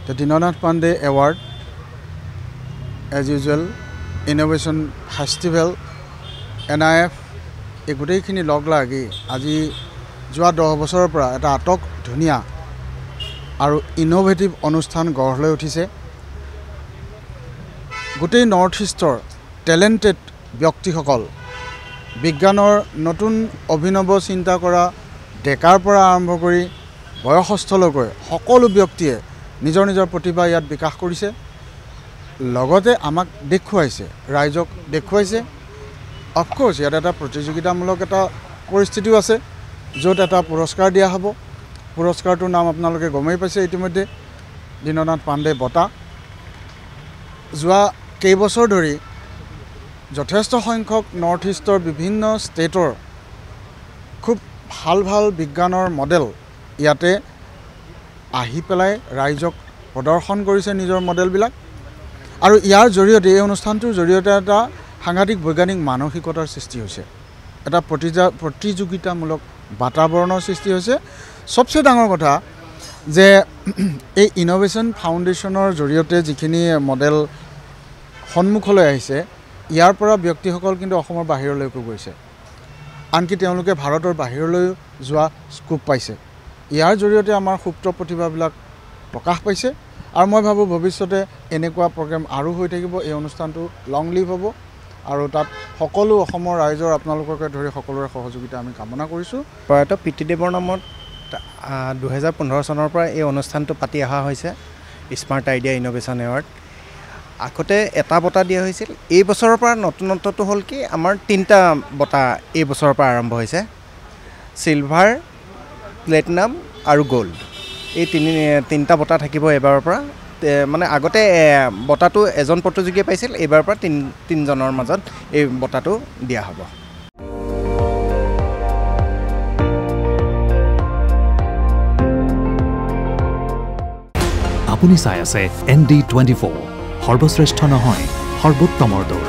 The Dinanath Pandey Award, as usual, Innovation Festival, NIF, এই গোটেইখিনি লগ লাগি আজি যোৱা 10 বছৰৰ পৰা এটা আটক ধুনিয়া আৰু ইনোভেটিভ অনুষ্ঠান গঢ় লৈ উঠিছে গোটেই নৰ্থ ইষ্টৰ টেলেন্টেড ব্যক্তিসকল বিজ্ঞানৰ নতুন অভিনৱ চিন্তা কৰা ডেকাৰ পৰা আৰম্ভ কৰি বয়সস্থলৈকে সকলো ব্যক্তিয়ে নিজৰ নিজৰ প্ৰতিভা ইয়াত বিকাশ কৰিছে লগতে আমাক দেখুৱাইছে ৰাইজক দেখুৱাইছে অফ কোৰ্স ইয়াত এটা প্ৰতিযোগিতামূলক এটা পৰিস্থিতিও আছে য'ত এটা পুৰস্কাৰ দিয়া হ'ব পুৰস্কাৰটোৰ নাম আপোনালোকে গমেই পাইছে ইতিমধ্যে দীননাথ পাণ্ডে বঁটা যোৱা কেইবছৰ ধৰি যথেষ্ট সংখ্যক নৰ্থ ইষ্টৰ বিভিন্ন ষ্টেটৰ খুব ভাল ভাল বিজ্ঞানৰ মডেল ইয়াতে আহি পেলাই ৰাইজক প্ৰদৰ্শন কৰিছে নিজৰ মডেলবিলাক আৰু ইয়াৰ জৰিয়তে এই অনুষ্ঠানটোৰ জৰিয়তে এটা সাংঘাতিক বৈজ্ঞানিক মানসিকতাৰ সৃষ্টি হৈছে এটা প্ৰতিযোগিতামূলক বাতাবৰণৰ সৃষ্টি হৈছে সবচে ডাঙৰ কথা যে এই ইনোভেশন ফাউণ্ডেশ্যনৰ জৰিয়তে যিখিনি মডেল সন্মুখলৈ আহিছে ইয়াৰ পৰা ব্যক্তিসকল কিন্তু অসমৰ বাহিৰলৈকো গৈছে আনকি তেওঁলোকে ভাৰতৰ বাহিৰলৈ যোৱা স্কোপ পাইছে ইয়াৰ জৰিয়তে আমাৰ সুপ্ত প্ৰতিভাবিলাক প্ৰকাশ পাইছে আৰু মই ভাবো ভৱিষ্যতে এনেকুৱা প্ৰগ্ৰাম আৰু হৈ থাকিব এই অনুষ্ঠানটো লং লিভ হ'ব আৰু তাত সকলো অসমৰ ৰাইজৰ আপোনালোককে ধৰি সকলোৰে সহযোগিতা আমি কামনা কৰিছো প্ৰয়াত পিতৃদেৱৰ নামত 2015 চনৰ পৰা এই অনুষ্ঠানটো পাতি অহা হৈছে স্মাৰ্ট আইডিয়া ইনোভেশন এৱাৰ্ড আগতে এটা বঁটা দিয়া হৈছিল এই বছৰৰ পৰা নতুনত্বটো হ'ল কি আমাৰ তিনটা বঁটা এই বছৰৰ পৰা আৰম্ভ হৈছে সিলভাৰ প্লেটিনাম আৰু গোল্ড এই তিনটা বঁটা থাকিব এবাৰৰ পৰা মানে আগতে বঁটাটো এজন প্ৰতিযোগীয়ে পাইছিল এবাৰৰ পৰা তিনজনৰ মাজত এই বঁটাটো দিয়া হ'ব আপুনি চাই আছে ND24 সৰ্বশ্ৰেষ্ঠ নহয় সৰ্বোত্তমৰ দৌৰ